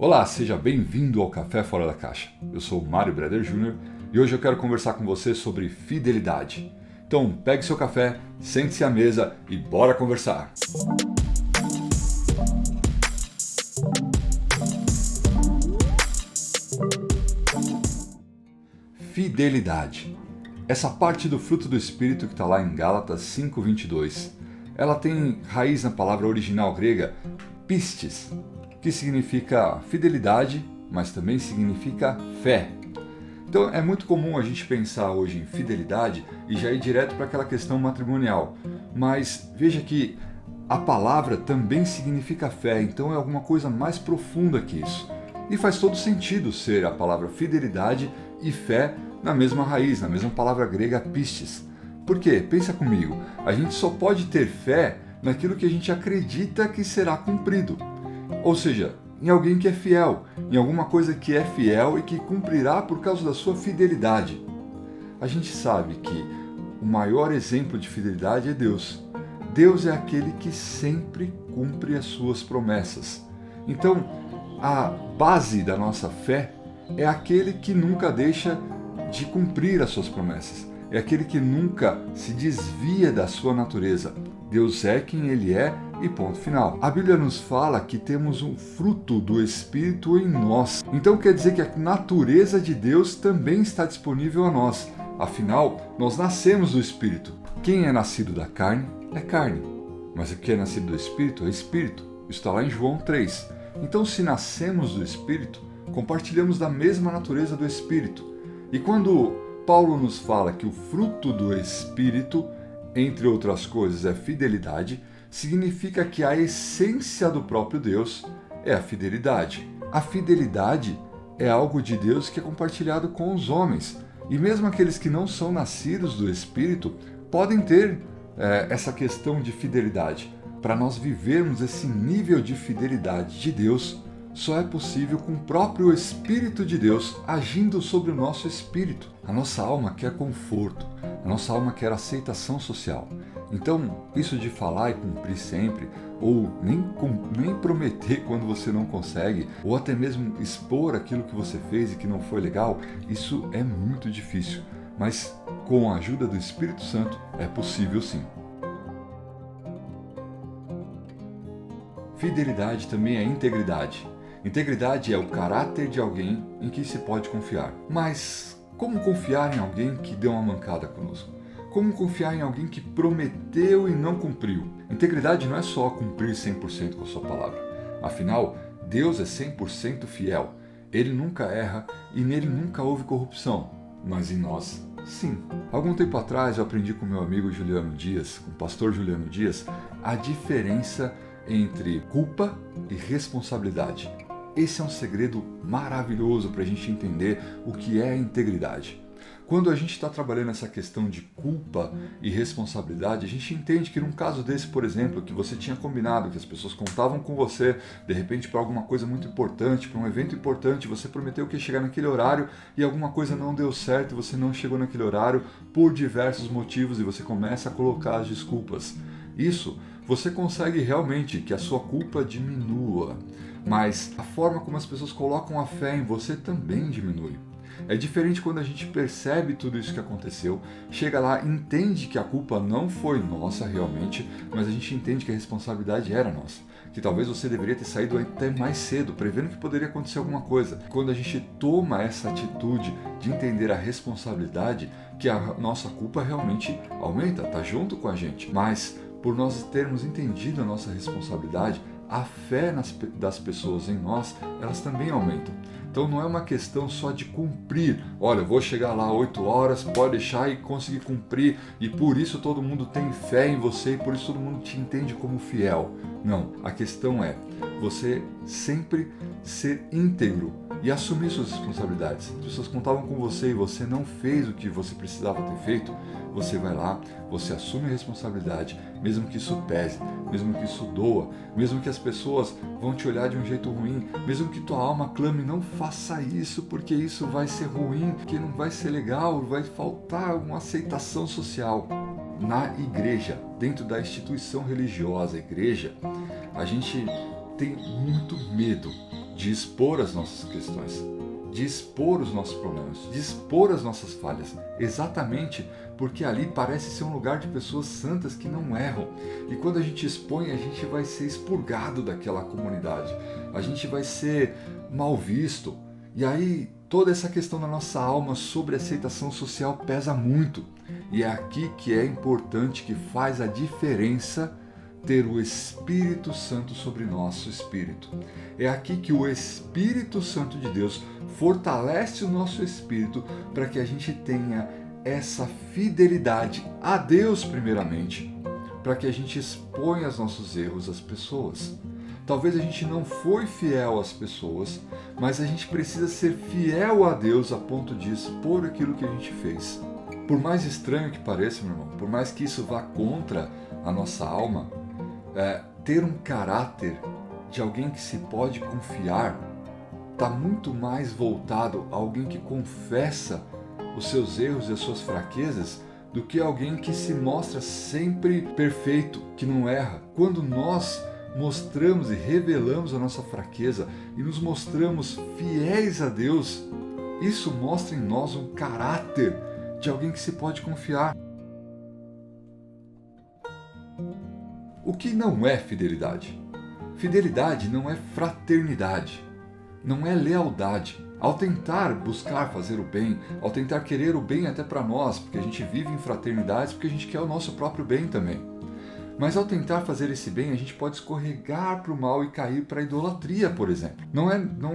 Olá, seja bem-vindo ao Café Fora da Caixa. Eu sou o Mário Breder Jr. e hoje eu quero conversar com você sobre fidelidade. Então, pegue seu café, sente-se à mesa e bora conversar! Fidelidade. Essa parte do fruto do Espírito que está lá em Gálatas 5:22, ela tem raiz na palavra original grega pistis, que significa fidelidade, mas também significa fé. Então é muito comum a gente pensar hoje em fidelidade e já ir direto para aquela questão matrimonial. Mas veja que a palavra também significa fé, então é alguma coisa mais profunda que isso. E faz todo sentido ser a palavra fidelidade e fé na mesma raiz, na mesma palavra grega pistis. Por quê? Pensa comigo, a gente só pode ter fé naquilo que a gente acredita que será cumprido. Ou seja, em alguém que é fiel, em alguma coisa que é fiel e que cumprirá por causa da sua fidelidade. A gente sabe que o maior exemplo de fidelidade é Deus. Deus é aquele que sempre cumpre as suas promessas. Então, a base da nossa fé é aquele que nunca deixa de cumprir as suas promessas. É aquele que nunca se desvia da sua natureza. Deus é quem Ele é e ponto final. A Bíblia nos fala que temos um fruto do Espírito em nós. Então quer dizer que a natureza de Deus também está disponível a nós. Afinal, nós nascemos do Espírito. Quem é nascido da carne é carne. Mas o que é nascido do Espírito é Espírito. Isso está lá em João 3. Então se nascemos do Espírito, compartilhamos da mesma natureza do Espírito. E quando Paulo nos fala que o fruto do Espírito, entre outras coisas, é fidelidade, significa que a essência do próprio Deus é a fidelidade. A fidelidade é algo de Deus que é compartilhado com os homens. E mesmo aqueles que não são nascidos do Espírito podem ter essa questão de fidelidade. Para nós vivermos esse nível de fidelidade de Deus, só é possível com o próprio Espírito de Deus agindo sobre o nosso espírito. A nossa alma quer conforto, a nossa alma quer aceitação social. Então, isso de falar e cumprir sempre, ou nem prometer quando você não consegue, ou até mesmo expor aquilo que você fez e que não foi legal, isso é muito difícil. Mas com a ajuda do Espírito Santo é possível sim. Fidelidade também é integridade. Integridade é o caráter de alguém em que se pode confiar. Mas como confiar em alguém que deu uma mancada conosco? Como confiar em alguém que prometeu e não cumpriu? Integridade não é só cumprir 100% com a sua palavra. Afinal, Deus é 100% fiel. Ele nunca erra e nele nunca houve corrupção. Mas em nós, sim. Algum tempo atrás eu aprendi com meu amigo Juliano Dias, com o pastor Juliano Dias, a diferença entre culpa e responsabilidade. Esse é um segredo maravilhoso para a gente entender o que é a integridade. Quando a gente está trabalhando essa questão de culpa e responsabilidade, a gente entende que num caso desse, por exemplo, que você tinha combinado, que as pessoas contavam com você, de repente para alguma coisa muito importante, para um evento importante, você prometeu que ia chegar naquele horário e alguma coisa não deu certo, você não chegou naquele horário por diversos motivos e você começa a colocar as desculpas. Isso, você consegue realmente que a sua culpa diminua, mas a forma como as pessoas colocam a fé em você também diminui. É diferente quando a gente percebe tudo isso que aconteceu, chega lá, entende que a culpa não foi nossa realmente, mas a gente entende que a responsabilidade era nossa. Que talvez você deveria ter saído até mais cedo, prevendo que poderia acontecer alguma coisa. Quando a gente toma essa atitude de entender a responsabilidade, que a nossa culpa realmente aumenta, está junto com a gente. Mas por nós termos entendido a nossa responsabilidade, a fé das pessoas em nós, elas também aumentam. Então não é uma questão só de cumprir. Olha, eu vou chegar lá 8 horas, pode deixar e conseguir cumprir, e por isso todo mundo tem fé em você e por isso todo mundo te entende como fiel. Não, a questão é você sempre ser íntegro e assumir suas responsabilidades. As pessoas contavam com você e você não fez o que você precisava ter feito, você vai lá, você assume a responsabilidade, mesmo que isso pese, mesmo que isso doa, mesmo que as pessoas vão te olhar de um jeito ruim, mesmo que tua alma clame, não faça isso porque isso vai ser ruim, que não vai ser legal, vai faltar uma aceitação social. Na igreja, dentro da instituição religiosa, a igreja, a gente tem muito medo de expor as nossas questões, de expor os nossos problemas, de expor as nossas falhas, exatamente porque ali parece ser um lugar de pessoas santas que não erram. E quando a gente expõe, a gente vai ser expurgado daquela comunidade, a gente vai ser mal visto. E aí toda essa questão da nossa alma sobre aceitação social pesa muito. E é aqui que é importante, que faz a diferença, ter o Espírito Santo sobre nosso espírito. É aqui que o Espírito Santo de Deus fortalece o nosso espírito para que a gente tenha essa fidelidade a Deus primeiramente, para que a gente exponha os nossos erros às pessoas. Talvez a gente não foi fiel às pessoas, mas a gente precisa ser fiel a Deus a ponto de expor aquilo que a gente fez. Por mais estranho que pareça, meu irmão, por mais que isso vá contra a nossa alma, ter um caráter de alguém que se pode confiar está muito mais voltado a alguém que confessa os seus erros e as suas fraquezas do que alguém que se mostra sempre perfeito, que não erra. Quando nós mostramos e revelamos a nossa fraqueza e nos mostramos fiéis a Deus, isso mostra em nós um caráter de alguém que se pode confiar. O que não é fidelidade? Fidelidade não é fraternidade, não é lealdade. Ao tentar buscar fazer o bem, ao tentar querer o bem até para nós, porque a gente vive em fraternidades, porque a gente quer o nosso próprio bem também. Mas ao tentar fazer esse bem, a gente pode escorregar para o mal e cair para a idolatria, por exemplo. Não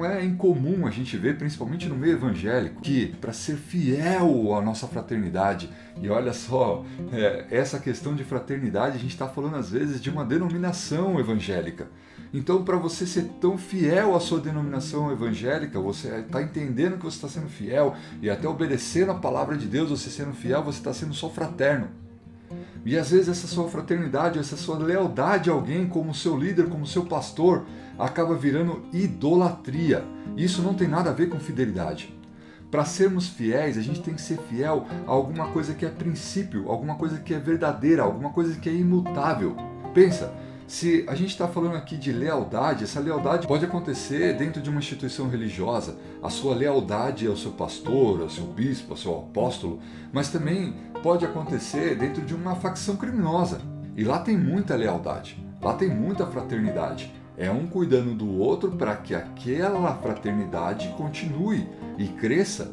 é incomum a gente ver, principalmente no meio evangélico, que para ser fiel à nossa fraternidade, e olha só, essa questão de fraternidade, a gente está falando às vezes de uma denominação evangélica. Então, para você ser tão fiel à sua denominação evangélica, você está entendendo que você está sendo fiel, e até obedecendo a palavra de Deus, você sendo fiel, você está sendo só fraterno. E às vezes essa sua fraternidade, essa sua lealdade a alguém como seu líder, como seu pastor, acaba virando idolatria. E isso não tem nada a ver com fidelidade. Para sermos fiéis, a gente tem que ser fiel a alguma coisa que é princípio, alguma coisa que é verdadeira, alguma coisa que é imutável. Pensa, se a gente está falando aqui de lealdade, essa lealdade pode acontecer dentro de uma instituição religiosa, a sua lealdade ao seu pastor, ao seu bispo, ao seu apóstolo, mas também pode acontecer dentro de uma facção criminosa. E lá tem muita lealdade, lá tem muita fraternidade. É um cuidando do outro para que aquela fraternidade continue e cresça.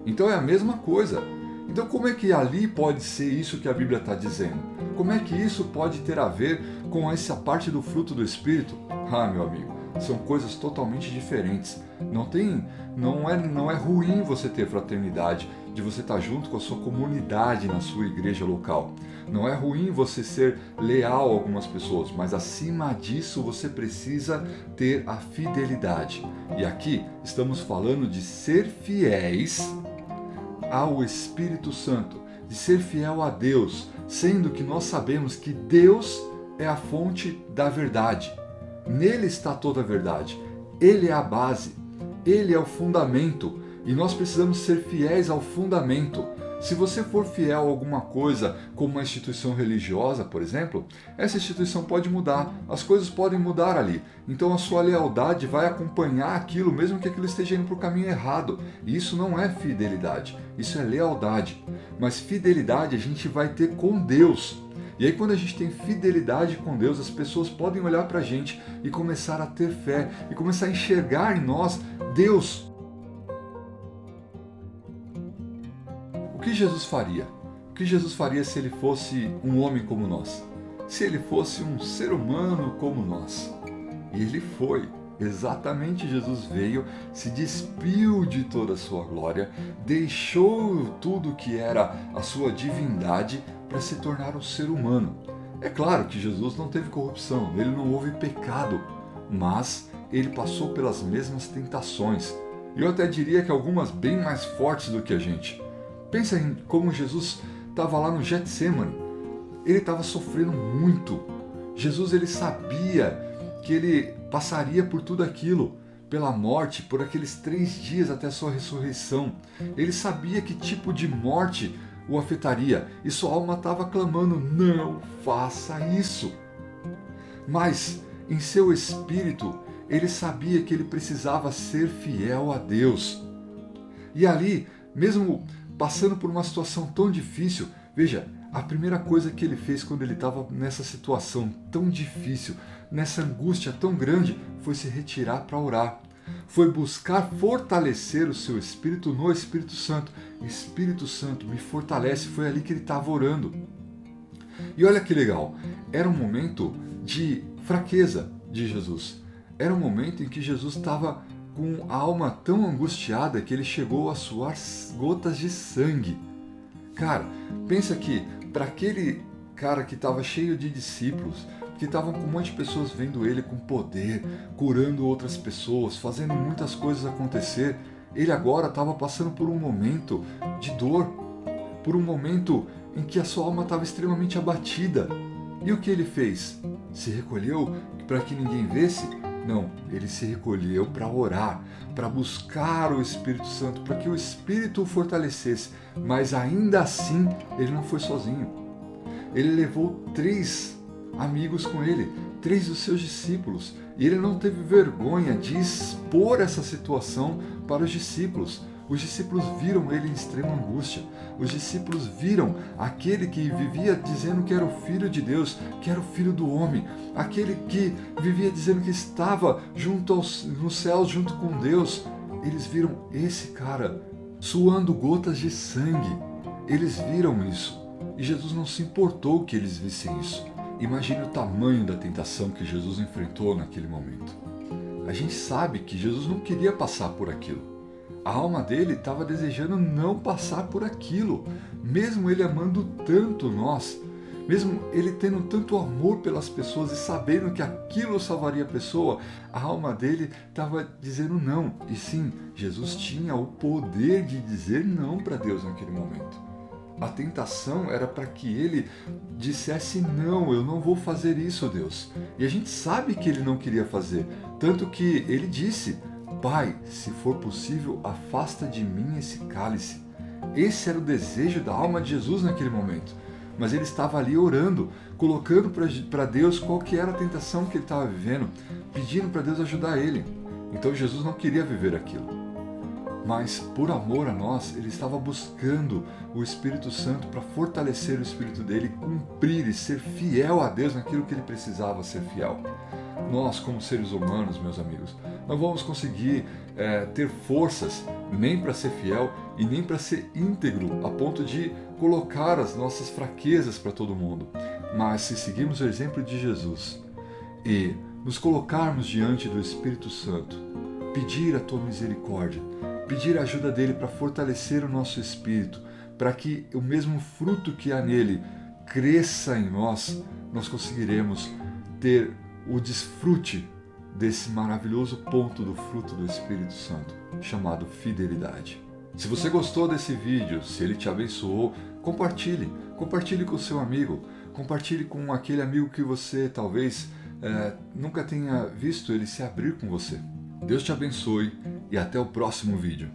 Então é a mesma coisa. Então como é que ali pode ser isso que a Bíblia está dizendo? Como é que isso pode ter a ver com essa parte do fruto do Espírito? Ah, meu amigo, são coisas totalmente diferentes. Não é ruim você ter fraternidade, de você estar junto com a sua comunidade na sua igreja local. Não é ruim você ser leal a algumas pessoas, mas acima disso você precisa ter a fidelidade. E aqui estamos falando de ser fiéis ao Espírito Santo, de ser fiel a Deus, sendo que nós sabemos que Deus é a fonte da verdade. Nele está toda a verdade. Ele é a base, ele é o fundamento, e nós precisamos ser fiéis ao fundamento. Se você for fiel a alguma coisa, como uma instituição religiosa, por exemplo, essa instituição pode mudar, as coisas podem mudar ali. Então a sua lealdade vai acompanhar aquilo, mesmo que aquilo esteja indo para o caminho errado. E isso não é fidelidade, isso é lealdade. Mas fidelidade a gente vai ter com Deus. E aí quando a gente tem fidelidade com Deus, as pessoas podem olhar para a gente e começar a ter fé, e começar a enxergar em nós Deus. O que Jesus faria? O que Jesus faria se ele fosse um homem como nós? Se ele fosse um ser humano como nós? E ele foi. Exatamente, Jesus veio, se despiu de toda a sua glória, deixou tudo que era a sua divindade para se tornar um ser humano. É claro que Jesus não teve corrupção, nele não houve pecado, mas ele passou pelas mesmas tentações. E eu até diria que algumas bem mais fortes do que a gente. Pensa em como Jesus estava lá no Getsêmani. Ele estava sofrendo muito. Jesus ele sabia que ele passaria por tudo aquilo, pela morte, por aqueles 3 dias até a sua ressurreição. Ele sabia que tipo de morte o afetaria e sua alma estava clamando: não faça isso. Mas em seu espírito ele sabia que ele precisava ser fiel a Deus. E ali, mesmo passando por uma situação tão difícil, veja, a primeira coisa que ele fez quando ele estava nessa situação tão difícil, nessa angústia tão grande, foi se retirar para orar. Foi buscar fortalecer o seu espírito no Espírito Santo. Espírito Santo, me fortalece. Foi ali que ele estava orando. E olha que legal, era um momento de fraqueza de Jesus. Era um momento em que Jesus estava com a alma tão angustiada que ele chegou a suar gotas de sangue. Cara, pensa que para aquele cara que estava cheio de discípulos, que estavam com um monte de pessoas vendo ele com poder, curando outras pessoas, fazendo muitas coisas acontecer, ele agora estava passando por um momento de dor, por um momento em que a sua alma estava extremamente abatida. E o que ele fez? Se recolheu para que ninguém visse? Não, ele se recolheu para orar, para buscar o Espírito Santo, para que o Espírito o fortalecesse. Mas ainda assim, ele não foi sozinho. Ele levou 3 amigos com ele, 3 dos seus discípulos. E ele não teve vergonha de expor essa situação para os discípulos. Os discípulos viram ele em extrema angústia. Os discípulos viram aquele que vivia dizendo que era o Filho de Deus, que era o Filho do homem, aquele que vivia dizendo que estava nos céus junto com Deus. Eles viram esse cara suando gotas de sangue. Eles viram isso. E Jesus não se importou que eles vissem isso. Imagine o tamanho da tentação que Jesus enfrentou naquele momento. A gente sabe que Jesus não queria passar por aquilo. A alma dele estava desejando não passar por aquilo, mesmo ele amando tanto nós, mesmo ele tendo tanto amor pelas pessoas e sabendo que aquilo salvaria a pessoa, a alma dele estava dizendo não. E sim, Jesus tinha o poder de dizer não para Deus naquele momento. A tentação era para que ele dissesse não, eu não vou fazer isso, Deus. E a gente sabe que ele não queria fazer, tanto que ele disse: Pai, se for possível, afasta de mim esse cálice. Esse era o desejo da alma de Jesus naquele momento. Mas ele estava ali orando, colocando para Deus qual que era a tentação que ele estava vivendo, pedindo para Deus ajudar ele. Então Jesus não queria viver aquilo. Mas por amor a nós, ele estava buscando o Espírito Santo para fortalecer o espírito dele, cumprir e ser fiel a Deus naquilo que ele precisava ser fiel. Nós, como seres humanos, meus amigos, não vamos conseguir ter forças nem para ser fiel e nem para ser íntegro a ponto de colocar as nossas fraquezas para todo mundo. Mas se seguirmos o exemplo de Jesus e nos colocarmos diante do Espírito Santo, pedir a tua misericórdia, pedir a ajuda dele para fortalecer o nosso espírito, para que o mesmo fruto que há nele cresça em nós, nós conseguiremos ter o desfrute desse maravilhoso ponto do fruto do Espírito Santo, chamado fidelidade. Se você gostou desse vídeo, se ele te abençoou, compartilhe com o seu amigo, compartilhe com aquele amigo que você talvez nunca tenha visto ele se abrir com você. Deus te abençoe e até o próximo vídeo.